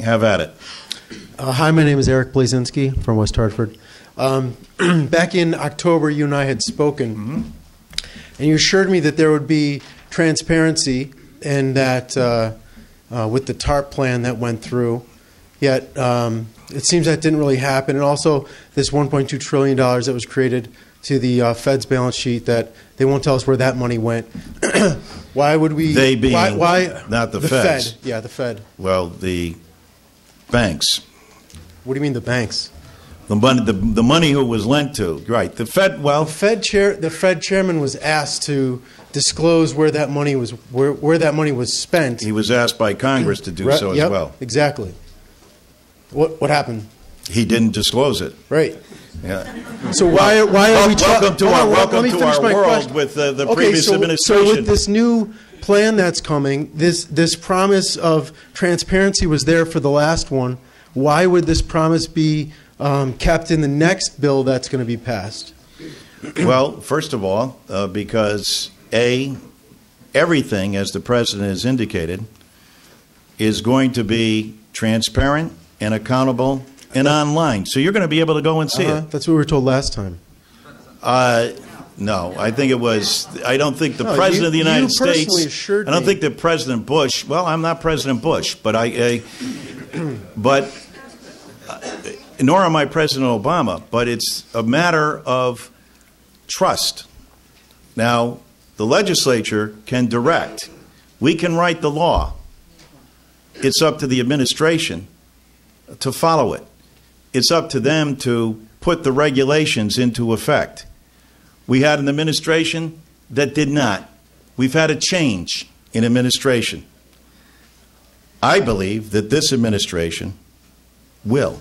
Have at it. Hi, my name is Erik Blazynski from West Hartford. Back in October, you and I had spoken, and you assured me that there would be transparency and that with the TARP plan that went through, yet it seems that didn't really happen. And also this $1.2 trillion that was created to the Fed's balance sheet, that they won't tell us where that money went. Why would we? They being why not the Feds. Fed. Yeah, the Fed. Well, the banks. What do you mean the banks? The money who was lent to, right? The Fed. Well, the Fed chairman was asked to disclose where that money was spent. He was asked by Congress to do so as well. Exactly. What happened? He didn't disclose it. Right. Yeah. So why are we welcome to our world question. with the previous administration? So with this new plan that's coming, this promise of transparency was there for the last one. Why would this promise be kept in the next bill that's going to be passed? Well, first of all, because everything, as the President has indicated, is going to be transparent and accountable and online. So you're going to be able to go and see it. That's what we were told last time. No, I think it was. I don't think the President of the United States. I don't think that President Bush. Well, I'm not President Bush, but nor am I President Obama. But it's a matter of trust. Now, the legislature can direct. We can write the law. It's up to the administration to follow it. It's up to them to put the regulations into effect. We had an administration that did not. We've had a change in administration. I believe that this administration will.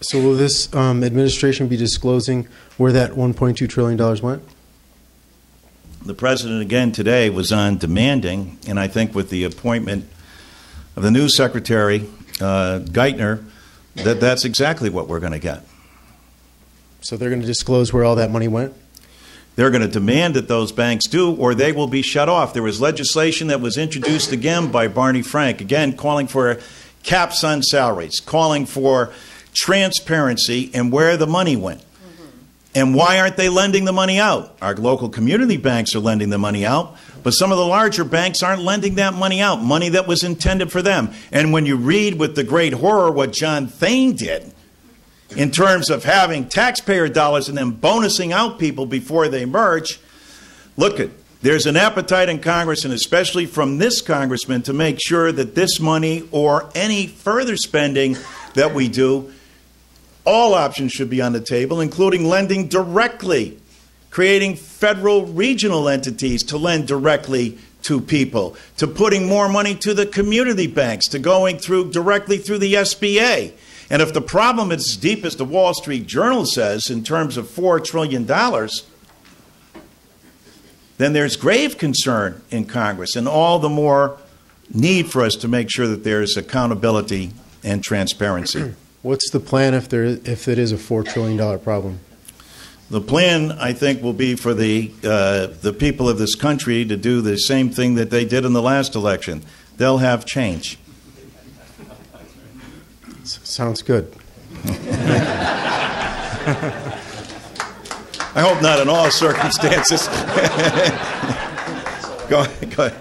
So will this administration be disclosing where that $1.2 trillion went? The President again today was on demanding, and I think with the appointment of the new Secretary, Geithner, that's exactly what we're going to get. So they're going to disclose where all that money went? They're going to demand that those banks do, or they will be shut off. There was legislation that was introduced again by Barney Frank, again calling for caps on salaries, calling for transparency and where the money went. And why aren't they lending the money out? Our local community banks are lending the money out, but some of the larger banks aren't lending that money out, money that was intended for them. And when you read with the great horror what John Thane did in terms of having taxpayer dollars and then bonusing out people before they merge, there's an appetite in Congress, and especially from this congressman, to make sure that this money or any further spending that we do, all options should be on the table, including lending directly, creating federal regional entities to lend directly to people, to putting more money to the community banks, to going directly through the SBA. And if the problem is as deep as the Wall Street Journal says in terms of $4 trillion, then there's grave concern in Congress, and all the more need for us to make sure that there's accountability and transparency. What's the plan if it is a $4 trillion problem? The plan, I think, will be for the people of this country to do the same thing that they did in the last election. They'll have change. Sounds good. I hope not in all circumstances. Go ahead.